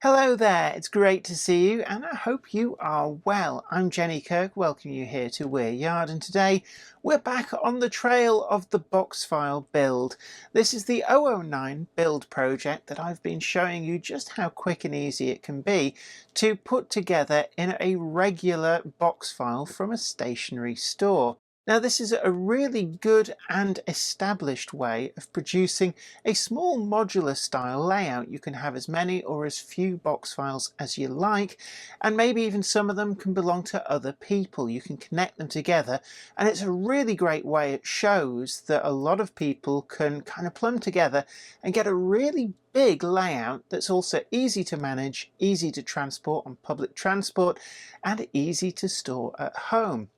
Hello there, it's great to see you and I hope you are well. I'm Jenny Kirk, welcoming you here to Weir Yard, and today we're back on the trail of the box file build. This is the 009 build project that I've been showing you just how quick and easy it can be to put together in a regular box file from a stationery store. Now this is a really good and established way of producing a small modular style layout. You can have as many or as few box files as you like, and maybe even some of them can belong to other people. You can connect them together, and it's a really great way. It shows that a lot of people can kind of plumb together and get a really big layout that's also easy to manage, easy to transport on public transport, and easy to store at home.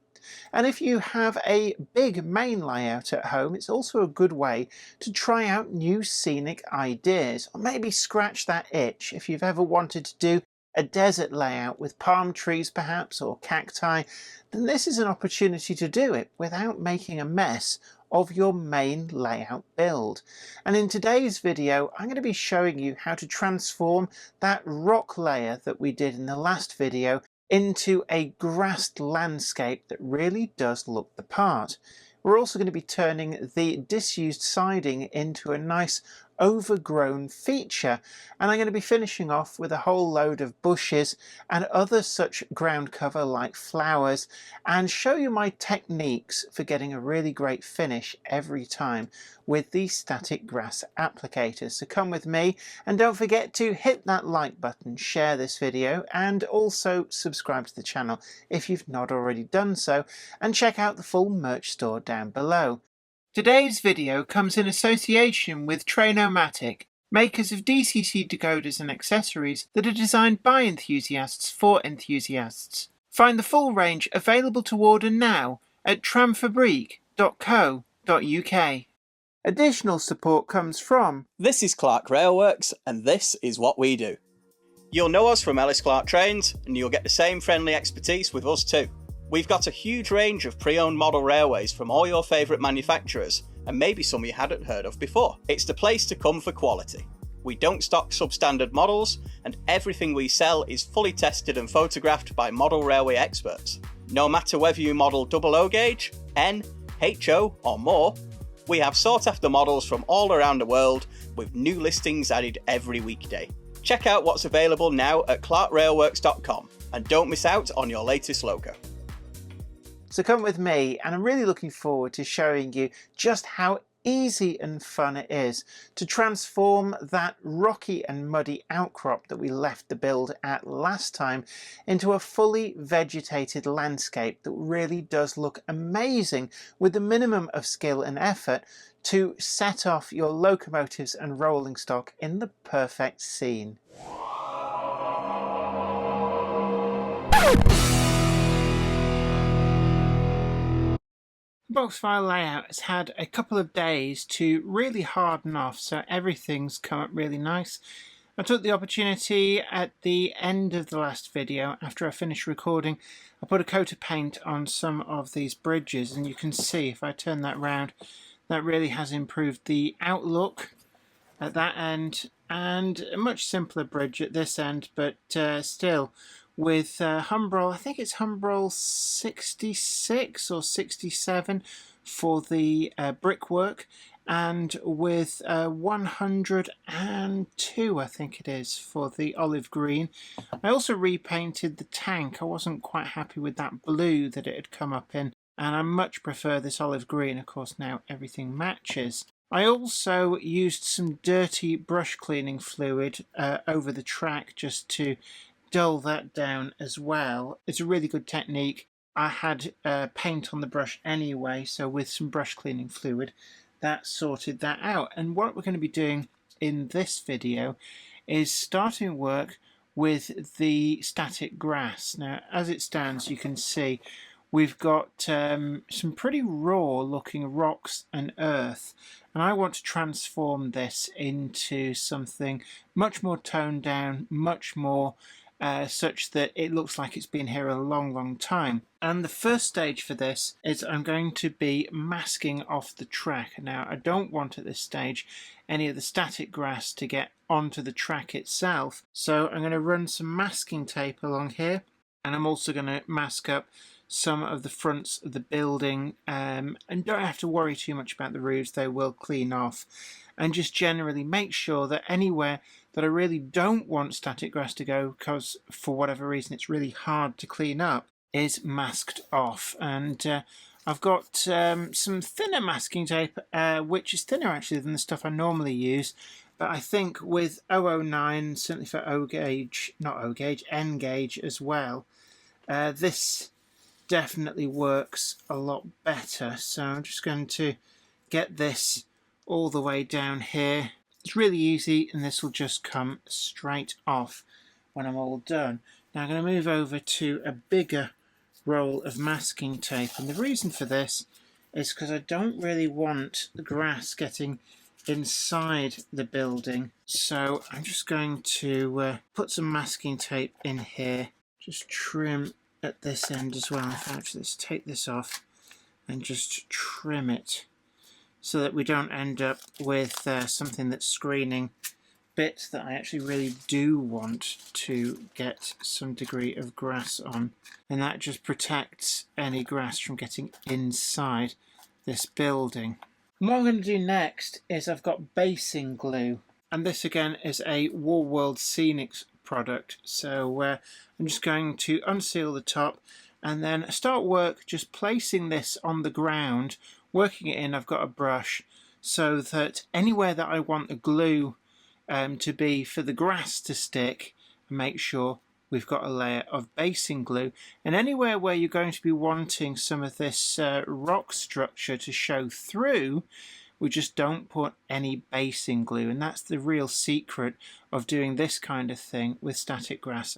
And if you have a big main layout at home, it's also a good way to try out new scenic ideas, or maybe scratch that itch if you've ever wanted to do a desert layout with palm trees perhaps, or cacti. Then this is an opportunity to do it without making a mess of your main layout build. And in today's video I'm going to be showing you how to transform that rock layer that we did in the last video into a grassed landscape that really does look the part. We're also going to be turning the disused siding into a nice overgrown feature, and I'm going to be finishing off with a whole load of bushes and other such ground cover like flowers, and show you my techniques for getting a really great finish every time with the static grass applicators. So come with me, and don't forget to hit that like button, share this video, and also subscribe to the channel if you've not already done so, and check out the full merch store down below. Today's video comes in association with Trainomatic, makers of DCT decoders and accessories that are designed by enthusiasts for enthusiasts. Find the full range available to order now at tramfabriek.co.uk. Additional support comes from... This is Clark Railworks, and this is what we do. You'll know us from Ellis Clark Trains, and you'll get the same friendly expertise with us too. We've got a huge range of pre-owned model railways from all your favourite manufacturers, and maybe some you hadn't heard of before. It's the place to come for quality. We don't stock substandard models, and everything we sell is fully tested and photographed by model railway experts. No matter whether you model 00 gauge, N, HO or more, we have sought after models from all around the world with new listings added every weekday. Check out what's available now at clarkrailworks.com, and don't miss out on your latest logo. So come with me, and I'm really looking forward to showing you just how easy and fun it is to transform that rocky and muddy outcrop that we left the build at last time into a fully vegetated landscape that really does look amazing with the minimum of skill and effort to set off your locomotives and rolling stock in the perfect scene. The box file layout has had a couple of days to really harden off, so everything's come up really nice. I took the opportunity at the end of the last video, after I finished recording, I put a coat of paint on some of these bridges, and you can see if I turn that round, that really has improved the outlook at that end, and a much simpler bridge at this end, but still with Humbrol, I think it's Humbrol 66 or 67 for the brickwork, and with 102 I think it is for the olive green. I also repainted the tank. I wasn't quite happy with that blue that it had come up in, and I much prefer this olive green. Of course now everything matches. I also used some dirty brush cleaning fluid over the track just to dull that down as well. It's a really good technique. I had paint on the brush anyway, so with some brush cleaning fluid that sorted that out. And what we're going to be doing in this video is starting work with the static grass. Now as it stands, you can see we've got some pretty raw looking rocks and earth, and I want to transform this into something much more toned down, much more such that it looks like it's been here a long time. And the first stage for this is I'm going to be masking off the track. Now, I don't want at this stage any of the static grass to get onto the track itself, so I'm going to run some masking tape along here, and I'm also going to mask up some of the fronts of the building, and don't have to worry too much about the roofs, they will clean off. And just generally make sure that anywhere that I really don't want static grass to go, because for whatever reason it's really hard to clean up, is masked off. And I've got some thinner masking tape, which is thinner actually than the stuff I normally use, but I think with 009, certainly for O gauge, not O gauge, N gauge as well, this definitely works a lot better. So I'm just going to get this all the way down here. It's really easy, and this will just come straight off when I'm all done. Now I'm going to move over to a bigger roll of masking tape, and the reason for this is because I don't really want the grass getting inside the building. So I'm just going to put some masking tape in here, just trim at this end as well. In fact, let's take this off and just trim it so that we don't end up with something that's screening bits that I actually really do want to get some degree of grass on, and that just protects any grass from getting inside this building. And what I'm going to do next is I've got basing glue, and this again is a War World Scenics product. So I'm just going to unseal the top and then start work just placing this on the ground, working it in. I've got a brush so that anywhere that I want the glue to be for the grass to stick, make sure we've got a layer of basing glue, and anywhere where you're going to be wanting some of this rock structure to show through, we just don't put any basing glue. And that's the real secret of doing this kind of thing with static grass.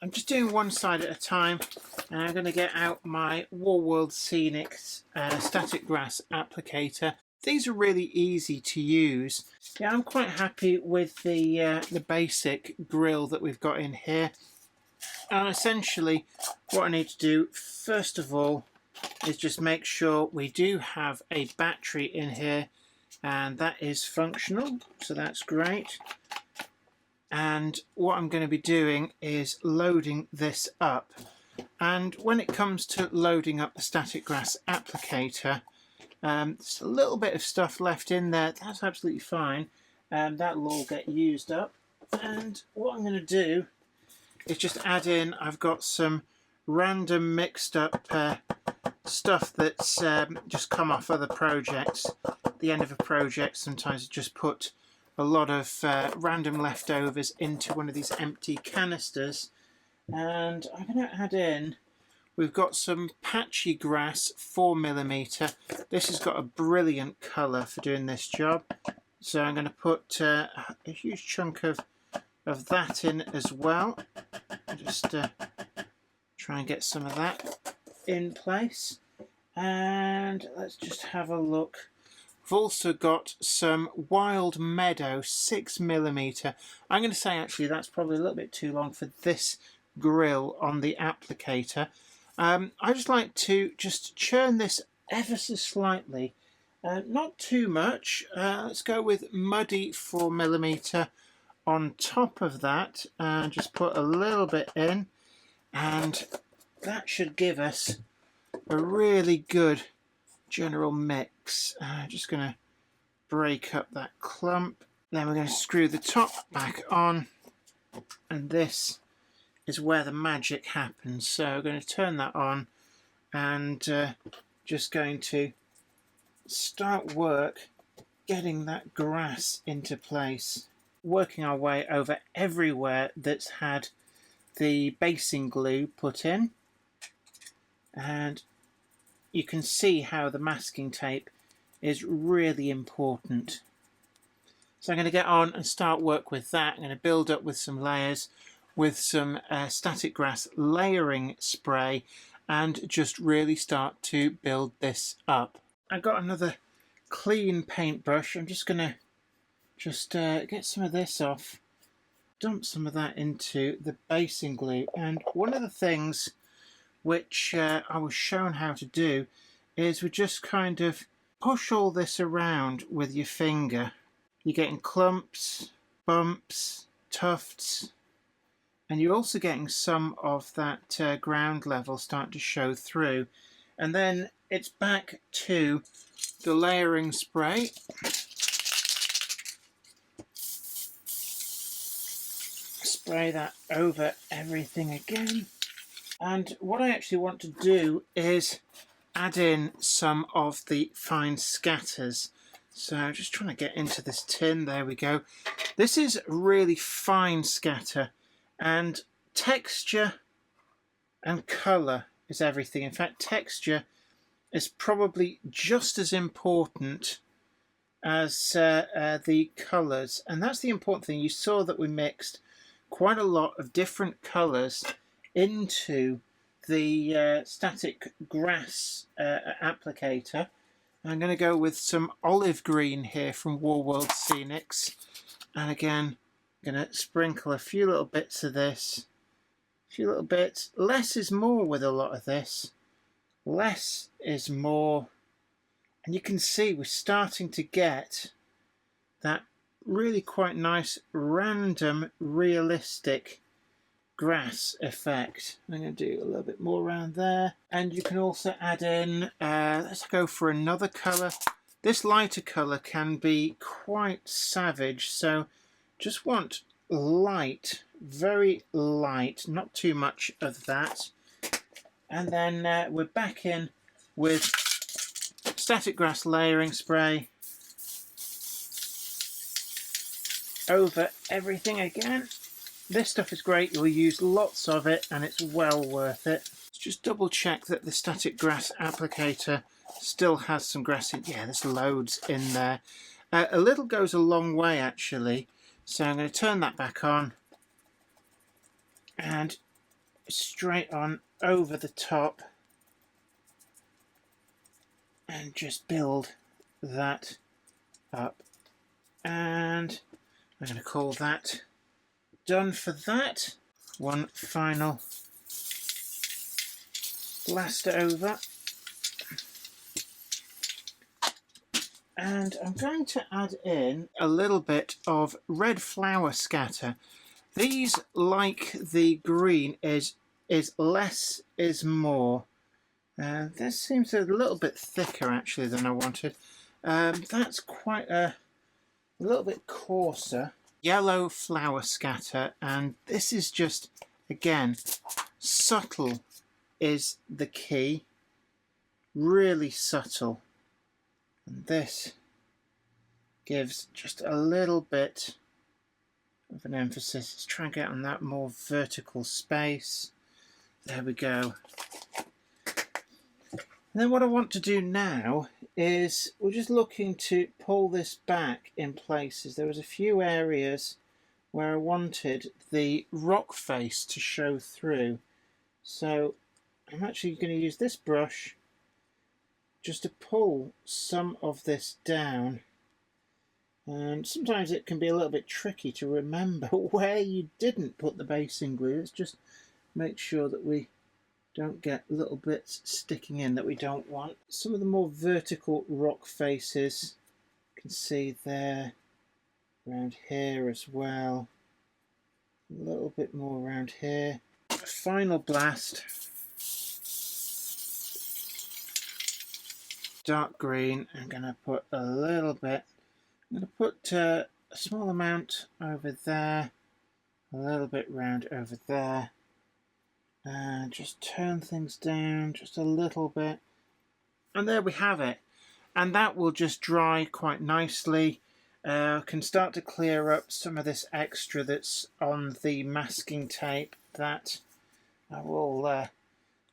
I'm just doing one side at a time, and I'm going to get out my War World Scenics static grass applicator. These are really easy to use. Yeah, I'm quite happy with the basic grill that we've got in here. And essentially what I need to do first of all is just make sure we do have a battery in here, and that is functional, so that's great. And what I'm going to be doing is loading this up, and when it comes to loading up the static grass applicator, there's a little bit of stuff left in there. That's absolutely fine, that'll all get used up. And what I'm going to do is just add in, I've got some random mixed up stuff that's just come off other projects. At the end of a project, sometimes I just put a lot of random leftovers into one of these empty canisters, and I'm going to add in, we've got some patchy grass 4mm. This has got a brilliant colour for doing this job, so I'm going to put a huge chunk of that in as well. Just try and get some of that in place, and let's just have a look. We've also got some Wild Meadow 6mm. I'm going to say actually that's probably a little bit too long for this grill on the applicator. I just like to just churn this ever so slightly, not too much. Let's go with Muddy 4mm on top of that, and just put a little bit in, and that should give us a really good general mix. Just going to break up that clump, then we're going to screw the top back on, and this is where the magic happens. So we're going to turn that on, and just going to start work getting that grass into place, working our way over everywhere that's had the basing glue put in. And you can see how the masking tape is really important. So I'm going to get on and start work with that. I'm going to build up with some layers, with some static grass layering spray, and just really start to build this up. I've got another clean paintbrush. I'm just going to get some of this off dump some of that into the basing glue. And one of the things which I was shown how to do is we just kind of push all this around with your finger. You're getting clumps, bumps, tufts, and you're also getting some of that ground level starting to show through. And then it's back to the layering spray. Spray that over everything again. And what I actually want to do is add in some of the fine scatters. So just trying to get into this tin. There we go. This is really fine scatter, and texture and colour is everything. In fact, texture is probably just as important as the colours, and that's the important thing. You saw that we mixed quite a lot of different colours into the static grass applicator. I'm going to go with some olive green here from War World Scenics, and again I'm going to sprinkle a few little bits of this, a few little bits. Less is more with a lot of this, less is more, and you can see we're starting to get that really quite nice random realistic grass effect. I'm going to do a little bit more around there, and you can also add in let's go for another colour. This lighter colour can be quite savage, so just want light, very light, not too much of that. And then we're back in with static grass layering spray over everything again. This stuff is great, you'll use lots of it and it's well worth it. Let's just double check that the static grass applicator still has some grass in. Yeah, there's loads in there. A little goes a long way actually, so I'm going to turn that back on and straight on over the top and just build that up. And I'm going to call that done for that. One final blast over, and I'm going to add in a little bit of red flower scatter. These, like the green, is less is more. This seems a little bit thicker actually than I wanted. That's quite a little bit coarser. Yellow flower scatter, and this is just, again, subtle is the key, really subtle, and this gives just a little bit of an emphasis. Let's try and get on that more vertical space. There we go. And then what I want to do now is we're just looking to pull this back in places. There was a few areas where I wanted the rock face to show through. So I'm actually going to use this brush just to pull some of this down. And sometimes it can be a little bit tricky to remember where you didn't put the basing glue. Let's just make sure that we don't get little bits sticking in that we don't want. Some of the more vertical rock faces, you can see there, around here as well. A little bit more around here. A final blast. Dark green, I'm going to put a little bit. I'm going to put a small amount over there, a little bit round over there. And just turn things down just a little bit, and there we have it. And that will just dry quite nicely. Can start to clear up some of this extra that's on the masking tape that I will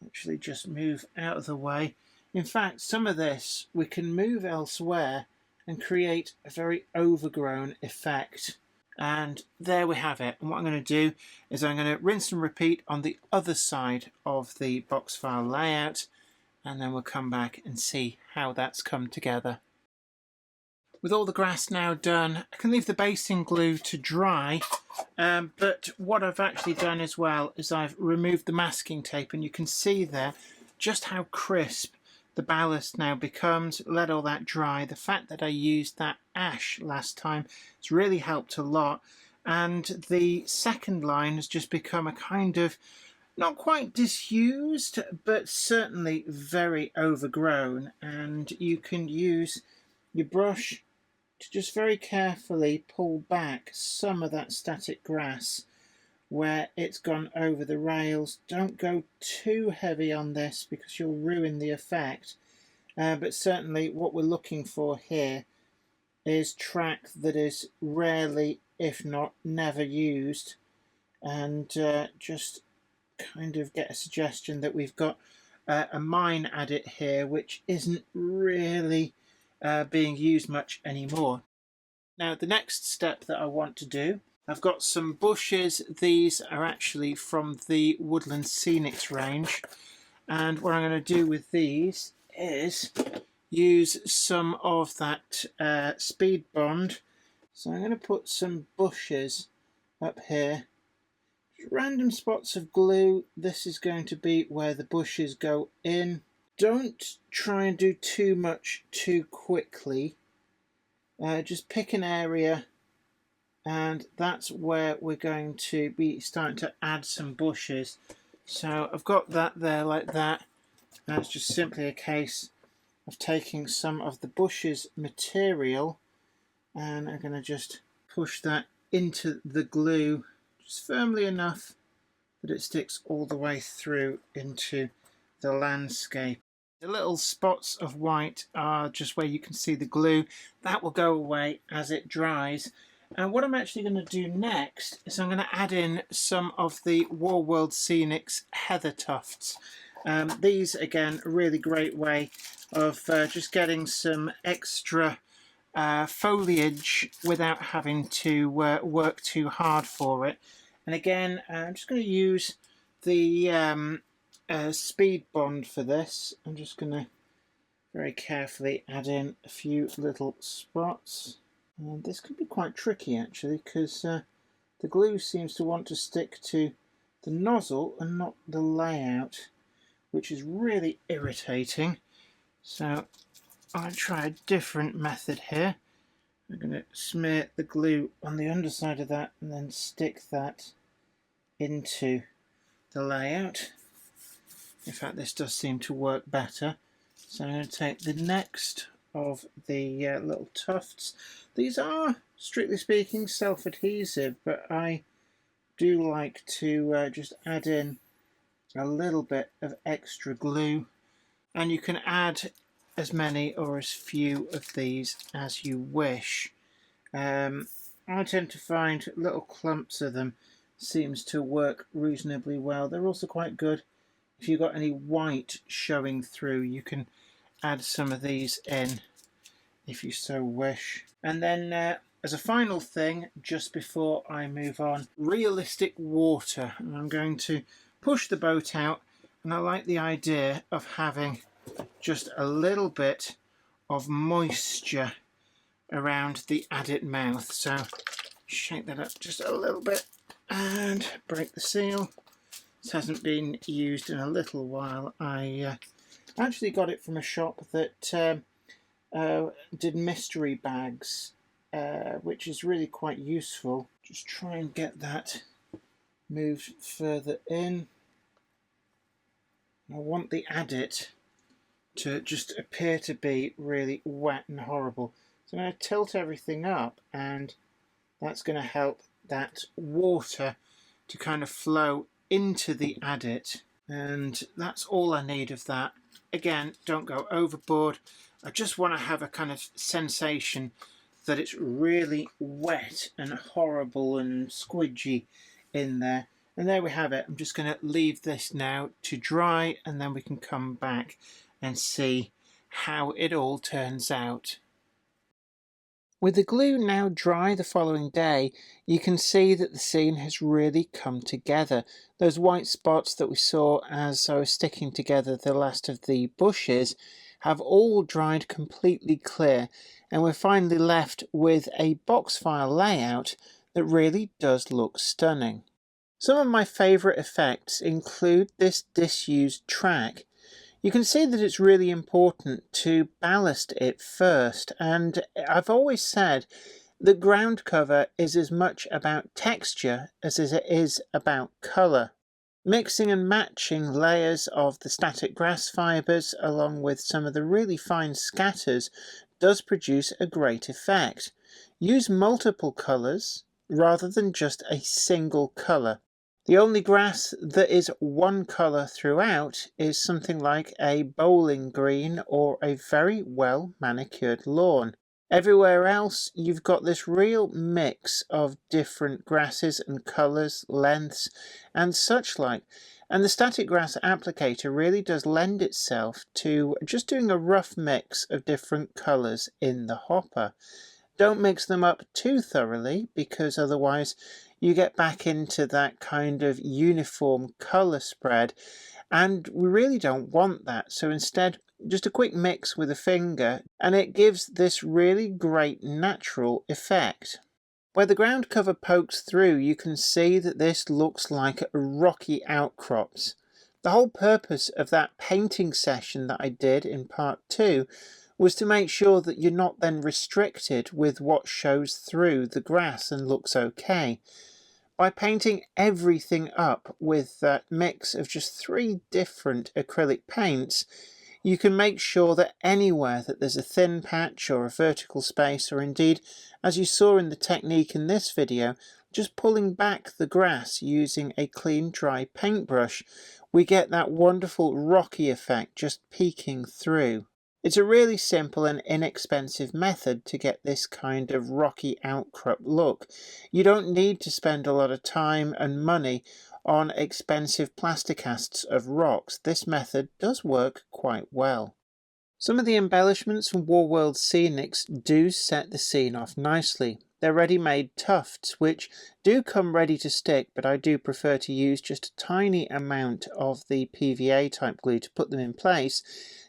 actually just move out of the way. In fact, some of this we can move elsewhere and create a very overgrown effect. And there we have it. And what I'm going to do is I'm going to rinse and repeat on the other side of the box file layout, and then we'll come back and see how that's come together. with all the grass now done, I can leave the basting glue to dry, but what I've actually done as well is I've removed the masking tape, and you can see there just how crisp the ballast now becomes. Let all that dry. The fact that I used that ash last time has really helped a lot, and the second line has just become a kind of not quite disused, but certainly very overgrown, and you can use your brush to just very carefully pull back some of that static grass where it's gone over the rails. Don't go too heavy on this because you'll ruin the effect, but certainly what we're looking for here is track that is rarely, if not never, used, and just kind of get a suggestion that we've got a mine adit here which isn't really being used much anymore. Now the next step that I want to do, I've got some bushes. These are actually from the Woodland Scenics range, and what I'm going to do with these is use some of that speed bond. So I'm going to put some bushes up here, random spots of glue. This is going to be where the bushes go in. Don't try and do too much too quickly. Just pick an area, and that's where we're going to be starting to add some bushes. So I've got that there like that, and it's just simply a case of taking some of the bushes material, and I'm going to just push that into the glue just firmly enough that it sticks all the way through into the landscape. The little spots of white are just where you can see the glue. That will go away as it dries. And what I'm actually going to do next is I'm going to add in some of the World Scenics heather tufts. These, again, a really great way of just getting some extra foliage without having to work too hard for it. And again, I'm just going to use the speed bond for this. I'm just going to very carefully add in a few little spots. And this could be quite tricky actually, because the glue seems to want to stick to the nozzle and not the layout, which is really irritating. So I'll try a different method here. I'm going to smear the glue on the underside of that and then stick that into the layout. In fact, this does seem to work better. So I'm going to take the next of the little tufts. These are, strictly speaking, self-adhesive, but I do like to just add in a little bit of extra glue, and you can add as many or as few of these as you wish. I tend to find little clumps of them seems to work reasonably well. They're also quite good if you've got any white showing through. You can add some of these in if you so wish. And then as a final thing, just before I move on, realistic water. And I'm going to push the boat out, and I like the idea of having just a little bit of moisture around the adit mouth. So shake that up just a little bit and break the seal. This hasn't been used in a little while. I actually got it from a shop that did mystery bags, which is really quite useful. Just try and get that moved further in. I want the adit to just appear to be really wet and horrible. So I'm going to tilt everything up, and that's going to help that water to kind of flow into the adit, and that's all I need of that. Again, don't go overboard. I just want to have a kind of sensation that it's really wet and horrible and squidgy in there. And there we have it. I'm just going to leave this now to dry, and then we can come back and see how it all turns out. With the glue now dry the following day, you can see that the scene has really come together. Those white spots that we saw as I was sticking together the last of the bushes have all dried completely clear, and we're finally left with a box file layout that really does look stunning. Some of my favourite effects include this disused track. You can see that it's really important to ballast it first, and I've always said that ground cover is as much about texture as it is about colour. Mixing and matching layers of the static grass fibres along with some of the really fine scatters does produce a great effect. Use multiple colours rather than just a single colour. The only grass that is one colour throughout is something like a bowling green or a very well manicured lawn. Everywhere else you've got this real mix of different grasses and colours, lengths and such like. And the static grass applicator really does lend itself to just doing a rough mix of different colours in the hopper. Don't mix them up too thoroughly because otherwise you get back into that kind of uniform colour spread, and we really don't want that. So instead, just a quick mix with a finger and it gives this really great natural effect. Where the ground cover pokes through, you can see that this looks like rocky outcrops. The whole purpose of that painting session that I did in part 2 was to make sure that you're not then restricted with what shows through the grass and looks okay. By painting everything up with that mix of just 3 different acrylic paints, you can make sure that anywhere that there's a thin patch or a vertical space, or indeed, as you saw in the technique in this video, just pulling back the grass using a clean dry paintbrush, we get that wonderful rocky effect just peeking through. It's a really simple and inexpensive method to get this kind of rocky outcrop look. You don't need to spend a lot of time and money on expensive plasticasts of rocks. This method does work quite well. Some of the embellishments from Warworld Scenics do set the scene off nicely. They're ready-made tufts, which do come ready to stick, but I do prefer to use just a tiny amount of the PVA type glue to put them in place.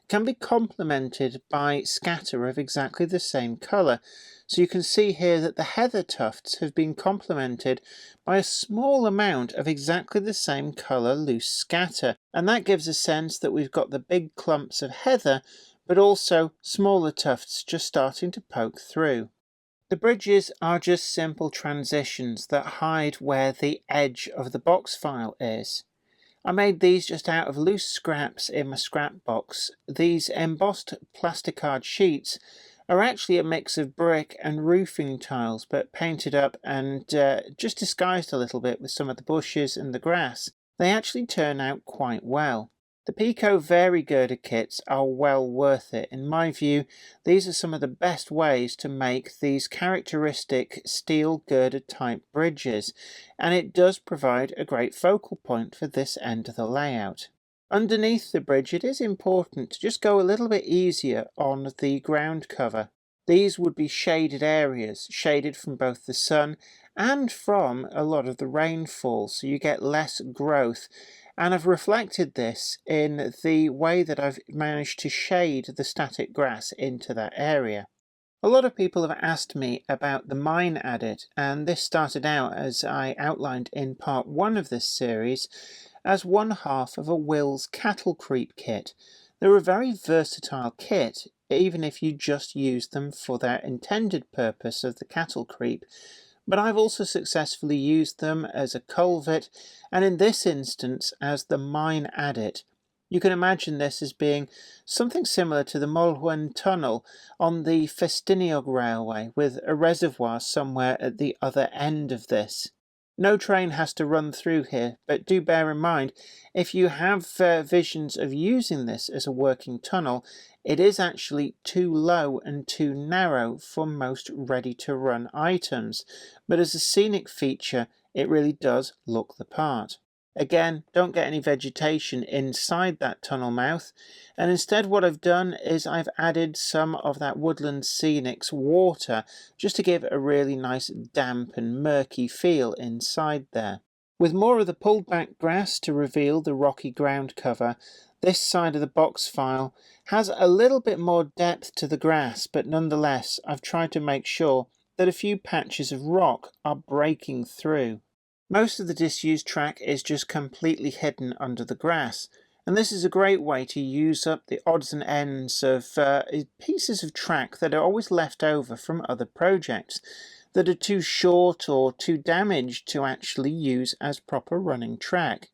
Can be complemented by scatter of exactly the same colour. So you can see here that the heather tufts have been complemented by a small amount of exactly the same colour loose scatter, and that gives a sense that we've got the big clumps of heather but also smaller tufts just starting to poke through. The bridges are just simple transitions that hide where the edge of the box file is. I made these just out of loose scraps in my scrap box. These embossed plasticard sheets are actually a mix of brick and roofing tiles, but painted up and just disguised a little bit with some of the bushes and the grass. They actually turn out quite well. The Pico Vari Girder kits are well worth it. In my view, these are some of the best ways to make these characteristic steel girder type bridges, and it does provide a great focal point for this end of the layout. Underneath the bridge, it is important to just go a little bit easier on the ground cover. These would be shaded areas, shaded from both the sun and from a lot of the rainfall, so you get less growth. And I've reflected this in the way that I've managed to shade the static grass into that area. A lot of people have asked me about the mine adit, and this started out, as I outlined in part 1 of this series, as one half of a Will's cattle creep kit. They're a very versatile kit, even if you just use them for their intended purpose of the cattle creep. But I've also successfully used them as a culvert, and in this instance as the mine adit. You can imagine this as being something similar to the Molwen Tunnel on the Festiniog Railway, with a reservoir somewhere at the other end of this. No train has to run through here, but do bear in mind, if you have visions of using this as a working tunnel, it is actually too low and too narrow for most ready-to-run items, but as a scenic feature, it really does look the part. Again, don't get any vegetation inside that tunnel mouth, and instead what I've done is I've added some of that Woodland Scenics water just to give a really nice damp and murky feel inside there. With more of the pulled back grass to reveal the rocky ground cover, This side of the box file has a little bit more depth to the grass, but nonetheless I've tried to make sure that a few patches of rock are breaking through. Most of the disused track is just completely hidden under the grass, and this is a great way to use up the odds and ends of pieces of track that are always left over from other projects that are too short or too damaged to actually use as proper running track.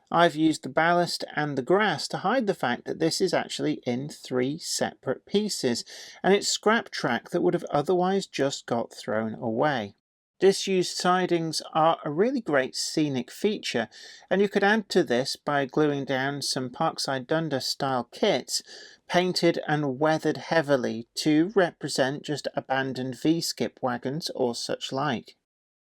I've used the ballast and the grass to hide the fact that this is actually in 3 separate pieces, and it's scrap track that would have otherwise just got thrown away. Disused sidings are a really great scenic feature, and you could add to this by gluing down some Parkside Dundas style kits, painted and weathered heavily to represent just abandoned V-skip wagons or such like.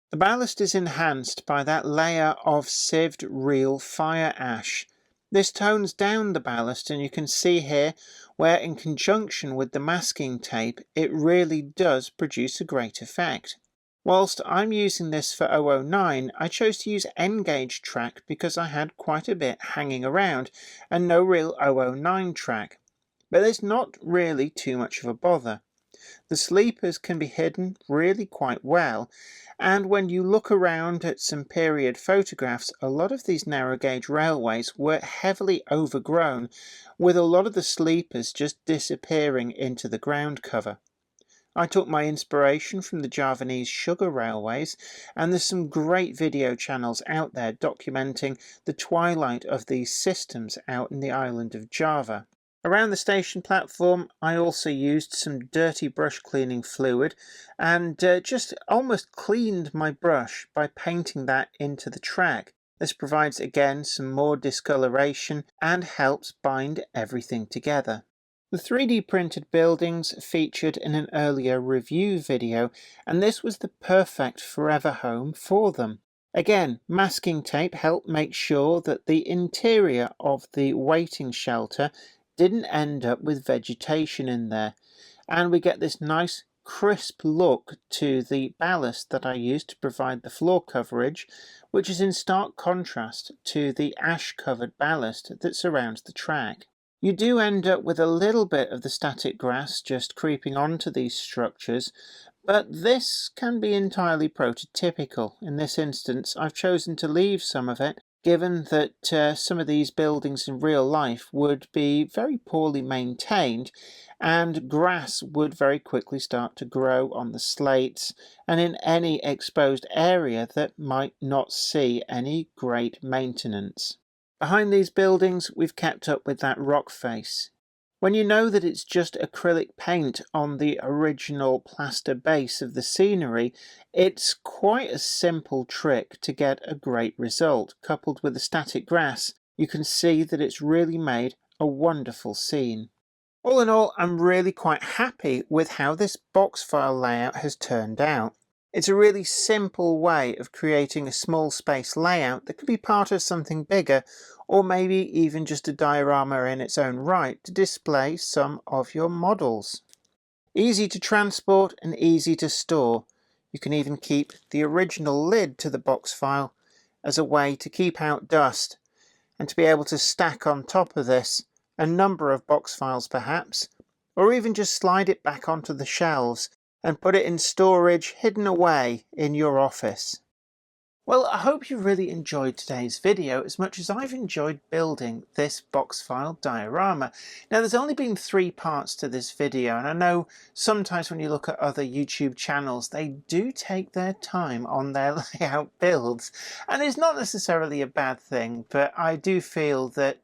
The ballast is enhanced by that layer of sieved real fire ash. This tones down the ballast, and you can see here where in conjunction with the masking tape it really does produce a great effect. Whilst I'm using this for 009, I chose to use N-gauge track because I had quite a bit hanging around and no real 009 track. But there's not really too much of a bother. The sleepers can be hidden really quite well, and when you look around at some period photographs, a lot of these narrow gauge railways were heavily overgrown, with a lot of the sleepers just disappearing into the ground cover. I took my inspiration from the Javanese sugar railways, and there's some great video channels out there documenting the twilight of these systems out in the island of Java. Around the station platform I also used some dirty brush cleaning fluid and just almost cleaned my brush by painting that into the track. This provides again some more discoloration and helps bind everything together. The 3D printed buildings featured in an earlier review video, and this was the perfect forever home for them. Again, masking tape helped make sure that the interior of the waiting shelter didn't end up with vegetation in there, and we get this nice crisp look to the ballast that I used to provide the floor coverage, which is in stark contrast to the ash covered ballast that surrounds the track. You do end up with a little bit of the static grass just creeping onto these structures, but this can be entirely prototypical. In this instance, I've chosen to leave some of it, given that some of these buildings in real life would be very poorly maintained, and grass would very quickly start to grow on the slates and in any exposed area that might not see any great maintenance. Behind these buildings, we've kept up with that rock face. When you know that it's just acrylic paint on the original plaster base of the scenery, it's quite a simple trick to get a great result. Coupled with the static grass, you can see that it's really made a wonderful scene. All in all, I'm really quite happy with how this box file layout has turned out. It's a really simple way of creating a small space layout that could be part of something bigger, or maybe even just a diorama in its own right to display some of your models. Easy to transport and easy to store. You can even keep the original lid to the box file as a way to keep out dust, and to be able to stack on top of this a number of box files perhaps, or even just slide it back onto the shelves and put it in storage hidden away in your office. Well, I hope you really enjoyed today's video as much as I've enjoyed building this box file diorama. Now, there's only been 3 parts to this video, and I know sometimes when you look at other YouTube channels, they do take their time on their layout builds, and it's not necessarily a bad thing, but I do feel that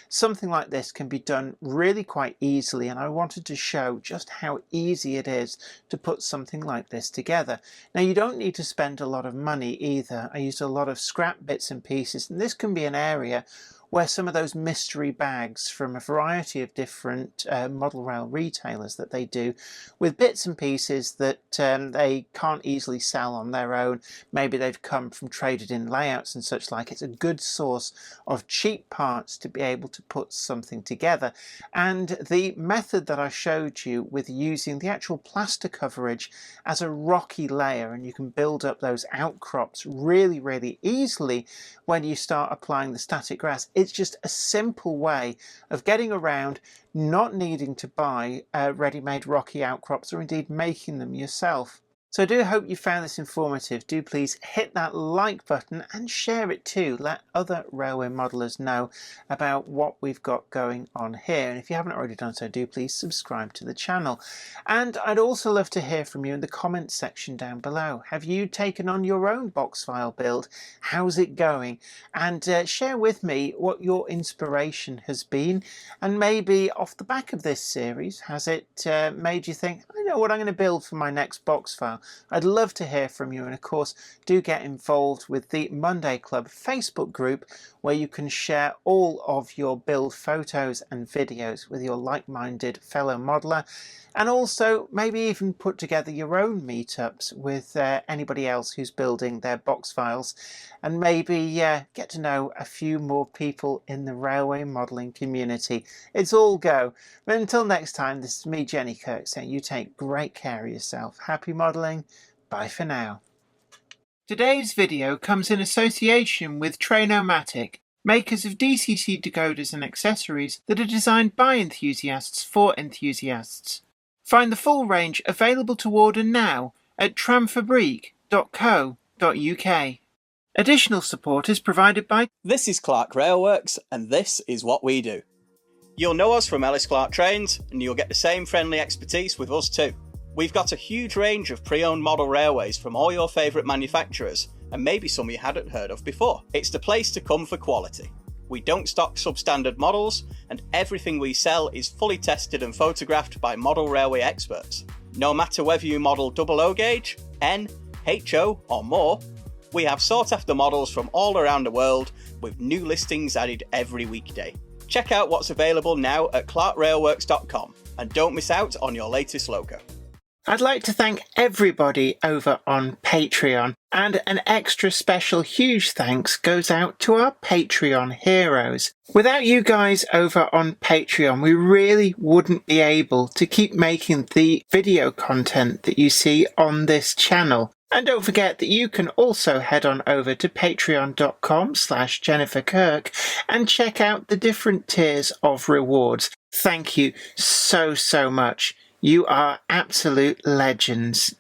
something like this can be done really quite easily, and I wanted to show just how easy it is to put something like this together. Now, you don't need to spend a lot of money either. I used a lot of scrap bits and pieces, and this can be an area where some of those mystery bags from a variety of different model rail retailers that they do with bits and pieces that they can't easily sell on their own. Maybe they've come from traded in layouts and such like. It's a good source of cheap parts to be able to put something together. And the method that I showed you with using the actual plaster coverage as a rocky layer, and you can build up those outcrops really, really easily when you start applying the static grass. It's just a simple way of getting around, not needing to buy ready-made rocky outcrops or indeed making them yourself. So I do hope you found this informative. Do please hit that like button and share it too. Let other railway modelers know about what we've got going on here. And if you haven't already done so, do please subscribe to the channel. And I'd also love to hear from you in the comments section down below. Have you taken on your own box file build? How's it going? And share with me what your inspiration has been. And maybe off the back of this series, has it made you think, I know what I'm going to build for my next box file? I'd love to hear from you, and of course do get involved with the Monday Club Facebook group where you can share all of your build photos and videos with your like-minded fellow modeler, and also maybe even put together your own meetups with anybody else who's building their box files, and maybe get to know a few more people in the railway modelling community. It's all go. But until next time, this is me, Jenny Kirk, saying you take great care of yourself. Happy modelling. Bye for now. Today's video comes in association with Trainomatic, makers of DCC decoders and accessories that are designed by enthusiasts for enthusiasts. Find the full range available to order now at tramfabriek.co.uk. Additional support is provided by... This is Clark Railworks, and this is what we do. You'll know us from Ellis Clark Trains, and you'll get the same friendly expertise with us too. We've got a huge range of pre-owned model railways from all your favourite manufacturers, and maybe some you hadn't heard of before. It's the place to come for quality. We don't stock substandard models, and everything we sell is fully tested and photographed by model railway experts. No matter whether you model double O gauge, N, HO or more, we have sought after models from all around the world with new listings added every weekday. Check out what's available now at clarkrailworks.com and don't miss out on your latest logo. I'd like to thank everybody over on Patreon, and an extra special huge thanks goes out to our Patreon heroes. Without you guys over on Patreon, we really wouldn't be able to keep making the video content that you see on this channel. And don't forget that you can also head on over to patreon.com/Jennifer Kirk and check out the different tiers of rewards. Thank you so much. You are absolute legends.